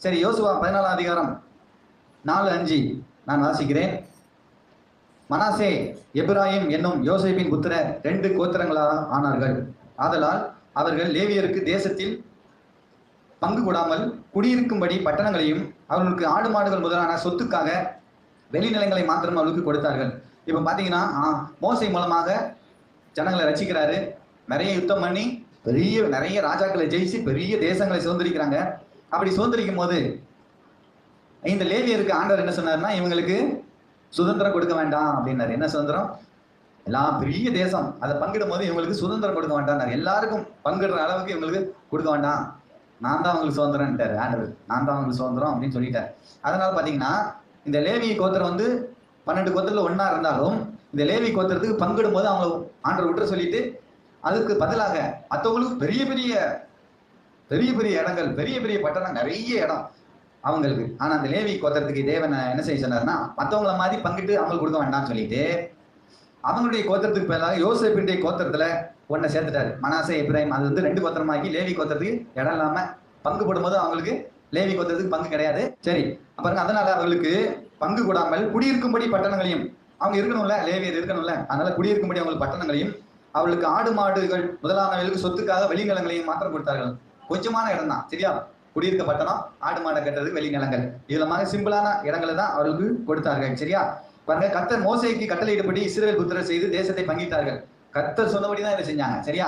சரி, யோசுவா 14ஆம் அதிகாரம் 4:5 நான் வாசிக்கிறேன். மனாசே எப்பிராயீம் என்னும் யோசேப்பின் புத்திரர் 2 கோத்திரங்களாக ஆனார்கள். ஆதலால் அவர்கள் லேவியருக்கு தேசத்தில் பங்கு கொடாமல் குடியிருக்கும்படி பட்டணங்களையும் அவர்களுக்கு ஆடு மாடுகள் முதலான சொத்துக்காக வெளிநிலங்களை மாத்திரம் அவர்களுக்கு கொடுத்தார்கள். இப்ப பாத்தீங்கன்னா மோசே மூலமாக ஜனங்களை ரட்சிக்கிறாரு. நிறைய யுத்தம் பண்ணி நிறைய ராஜாக்களை ஜெயிச்சு பெரிய தேசங்களை சுதந்திரிக்கிறாங்க. அப்படி சுதந்திரிக்கும் போது இந்த லேவியருக்கு ஆண்டவர் என்ன சொன்னார்னா, இவங்களுக்கு சுதந்திரம் கொடுக்க வேண்டாம் அப்படின்னாரு. என்ன சுதந்திரம்? எல்லாம் பெரிய தேசம், அதை பங்கிடும் போது இவங்களுக்கு சுதந்திரம் கொடுக்க வேண்டாம். எல்லாருக்கும் பங்கிடுற அளவுக்கு இவங்களுக்கு கொடுக்க வேண்டாம். நான் தான் அவங்களுக்கு சுதந்திரம்ட்டாரு ஆண்டவர். நான் தான் அவங்களுக்கு சுதந்திரம் அப்படின்னு சொல்லிட்டார். அதனால பாத்தீங்கன்னா இந்த லேவி கோத்திரம் 12 கோத்திரத்துல ஒன்னா இருந்தாலும் இந்த லேவி கோத்திரத்துக்கு பங்கிடும் போது அவங்க ஆண்டவர் விட்டுற சொல்லிட்டு அதுக்கு பதிலாக மற்றவங்களுக்கு பெரிய பெரிய பெரிய பெரிய இடங்கள், பெரிய பெரிய பட்டணம், நிறைய இடம் அவங்களுக்கு. ஆனா அந்த லேவி கோத்திரத்துக்கு தேவன் என்ன செய்ய சொன்னார்னா, மற்றவங்கள மாதிரி பங்கிட்டு அவங்களுக்கு கொடுக்க வேண்டாம்னு சொல்லிட்டு அவங்களுடைய கோத்திரத்துக்கு பதிலாக யோசேப்பினுடைய கோத்திரத்துல ஒன்றை சேர்த்துட்டாரு. மனாசே எப்பிராயீம் அது 2 கோத்திரமாக்கி லேவி கோத்திரத்துக்கு இடம் இல்லாம பங்கு போடும்போது அவங்களுக்கு லேவி கோத்திரத்துக்கு பங்கு கிடையாது. சரி, அப்புறம் அதனால அவர்களுக்கு பங்கு கூடாமல் குடியிருக்கும்படி பட்டணங்களையும், அவங்க இருக்கணும்ல, லேவியர் இருக்கணும்ல, அதனால குடியிருக்கும்படி அவங்களுக்கு பட்டணங்களையும் அவளுக்கு ஆடு மாடுகள் முதலானவர்களுக்கு சொத்துக்காக வெளிநிலங்களையும் மாத்திரம் கொடுத்தார்கள். கொஞ்சமான இடம் தான், சரியா? குடியிருக்க பட்டணம், ஆடு மாடை கட்டுறதுக்கு வெளிநிலங்கள், இதுல மாதிரி சிம்பிளான இடங்களை தான் அவர்களுக்கு கொடுத்தார்கள். சரியா? பாருங்க, கர்த்தர் மோசேக்கு கட்டளையிட்டபடி இஸ்ரவேல் புத்திரர் செய்து தேசத்தை பங்கிட்டார்கள். கர்த்தர் சொன்னபடிதான் இதை செஞ்சாங்க. சரியா?